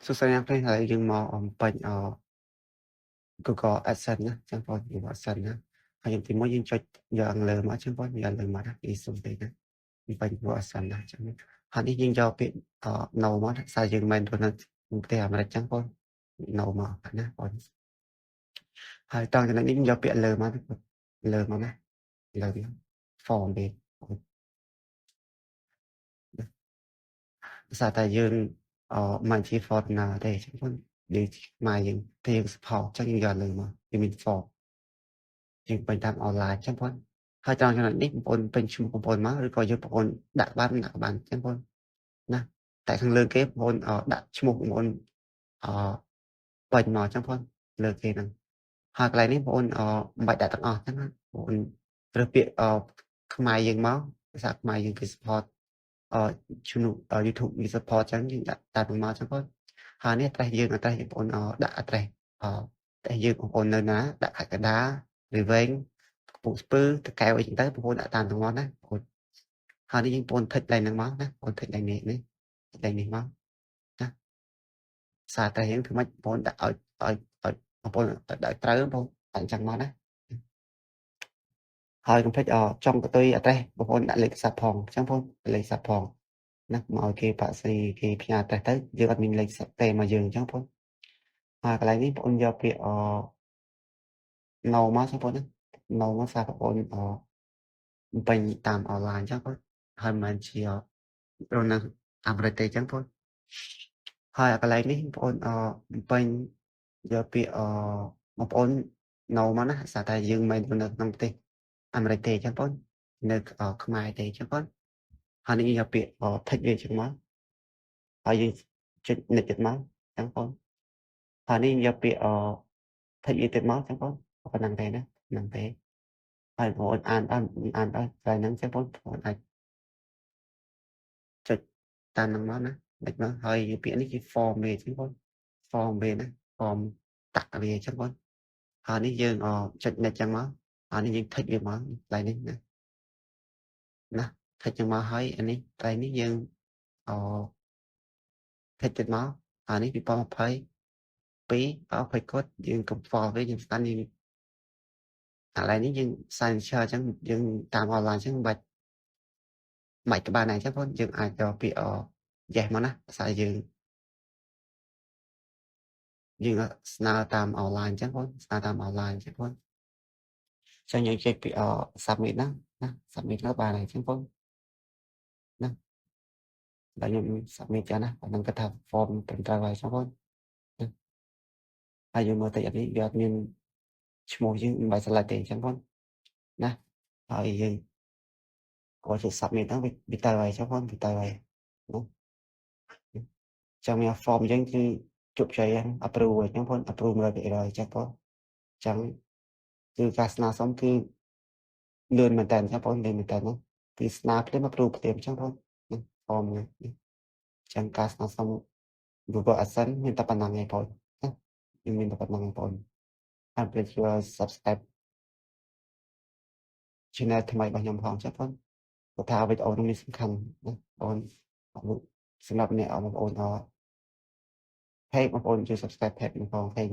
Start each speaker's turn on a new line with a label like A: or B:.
A: សួស្តីអ្នកទាំងអស់គ្នាយើងមកបាញ់Google AdSense ណាចឹងបង Google AdSense ណាហើយទីមួយយើងចុចយកលើមកចឹងបងយកលើមកណាពីសុំពេកណាបាញ់ Google AdSense ណាចឹងហើយនេះយើងយកពាក្យno មកសារយើងមិនទៅនៅប្រទេសអាមេរិកចឹងបង no មកណាបងហើយតោះចំណុចនេះយកពាក្យលើមកលើមកណាលើវា form វាភាសាតែយើងមិនជា for ណាទេចឹងបងយើងខ្មែរយើងទេយើង support ចឹងយើងយកលើមកវាមាន form យើងពេញតាមអនឡាញចឹងបងហើយត្រង់ចំណុចនេះបងប្អូនពេញឈ្មោះបងប្អូនមកឬក៏យកបងប្អូនដាក់បានចឹងបងណាតែខាងលើគេបងប្អូនដាក់ឈ្មោះបងប្អូនពេញមកចឹងបងលើគេហ្នឹងហើយកន្លែងនេះបងប្អូនមិនបាច់ដាក់ទាំងអស់ចឹងណាបងប្អូនរើសពាក្យខ្មែរយើងមកភាសាខ្មែរយើងគេ support ឈ្មោះ YouTube វា support ចឹងយើងដាក់តាមមកចឹងបងហើយនេះadress យើងadress បងប្អូនដាក់ adress តែយើងបងប្អូននៅណាដាក់ខេត្តកណ្ដាលឬវែងកំពង់ស្ពឺតាកែវអីចឹងទៅបងប្អូនដាក់តាមទាំងអស់ណាបងប្អូនហើយនេះយើងបងប្អូនថិចឡើងហ្នឹងមកណាបងប្អូនថិចឡើងនេះឡើងនេះមកណាសារតែយើងធ្វើម៉េចបងប្អូនដាក់ឲ្យបងប្អូនដាក់ត្រូវបងប្អូនដាក់អញ្ចឹងមកណាហើយកុំភ្លេចចុងកតុយ address បងប្អូនដាក់លេខទូរស័ព្ទផងអញ្ចឹងបងលេខទូរស័ព្ទផងណាកុំឲ្យគេបាក់ស្រីគេផ្ញើ address ទៅយើងអត់មានលេខទូរស័ព្ទទេមកយើងអញ្ចឹងបងហើយកន្លែងនេះបងប្អូនយកពាក្យno មកចឹងបងណា no មកសារបងប្អូនបំពេញតាមអនឡាញអញ្ចឹងបងហើយមិនមែនជារស់នៅអាមេរិកទេអញ្ចឹងបងហើយកន្លែងនេះបងប្អូនបំពេញយកពាក្យបងប្អូន no មកណាសារតែយើងមិននៅក្នុងប្រទេសអាមេរិកទេអញ្ចឹងបងនៅខ្មែរទេអញ្ចឹងបងហើយនេះយកពាក្យថិចវាអញ្ចឹងមកហើយយើងចុចនិចទៀតមកអញ្ចឹងបងហើយនេះយកពាក្យថិចវាទៀតមកអញ្ចឹងបងប៉ុណ្ណឹងទេណាហ្នឹងទេហើយបងប្អូនអានដល់តែហ្នឹងចឹងបងប្អូនអាចចុចតាមហ្នឹងមកណាដូចមកហើយពាក្យនេះជា form វាអញ្ចឹងបង form វាណា form តាក់វាអញ្ចឹងបងហើយនេះយើងចុច next ចឹងមកហើយនេះយើងថិចវាមកកន្លែងនេះណាថិចចឹងមកហើយអានេះកន្លែងនេះយើងថិចទៀតមកហើយនេះ2022 20 code យើងកំផ្វាយើងស្ដានយើងកន្លែងនេះយើង signature អញ្ចឹងយើងតាមអនឡាញអញ្ចឹងបាច់ក៏បានដែរអញ្ចឹងបងយើងអាចយកពាក្យyes មកណាភាសាយើងស្នើតាមអនឡាញអញ្ចឹងបងស្នើតាមអនឡាញអញ្ចឹងបងចឹងយើងចេះពាក្យsubmit ណា submit ទៅបានហើយអញ្ចឹងបងណាដល់ខ្ញុំ submit ចឹងណាអានឹងគាត់ថា form ត្រឹមត្រូវហើយអញ្ចឹងបងណាហើយយើងមើលតិចអានេះវាអត់មានឈ្មោះយើងមិនបាច់ select ទេអញ្ចឹងបងណាហើយយើងគាត់ជួយ submit ហ្នឹងវាទៅហើយអញ្ចឹងបងវាទៅហើយណាចឹងមាន form យើងគឺជោគជ័យហើយ approve អញ្ចឹងបង approve 100%អញ្ចឹងបងចឹងគឺការស្នើសុំគឺលឿនមែនតើអញ្ចឹងបងលឿនមែនតើណាគឺស្នើភ្លាម approve ភ្លាមអញ្ចឹងបងណា form ហ្នឹងចឹងការស្នើសុំ Google AdSense មានតែប៉ុណ្ណឹងឯងបងណាមានតែប៉ុណ្ណឹងឯងបងហើយកុំភ្លេចជួយ subscribe channel ថ្មីរបស់ខ្ញុំផងចាបងព្រោះថាវីដេអូនេះសំខាន់ណាបងសម្រាប់អ្នកបងប្អូនpage បងប្អូនជួយ subscribe page ខ្ញុំផង page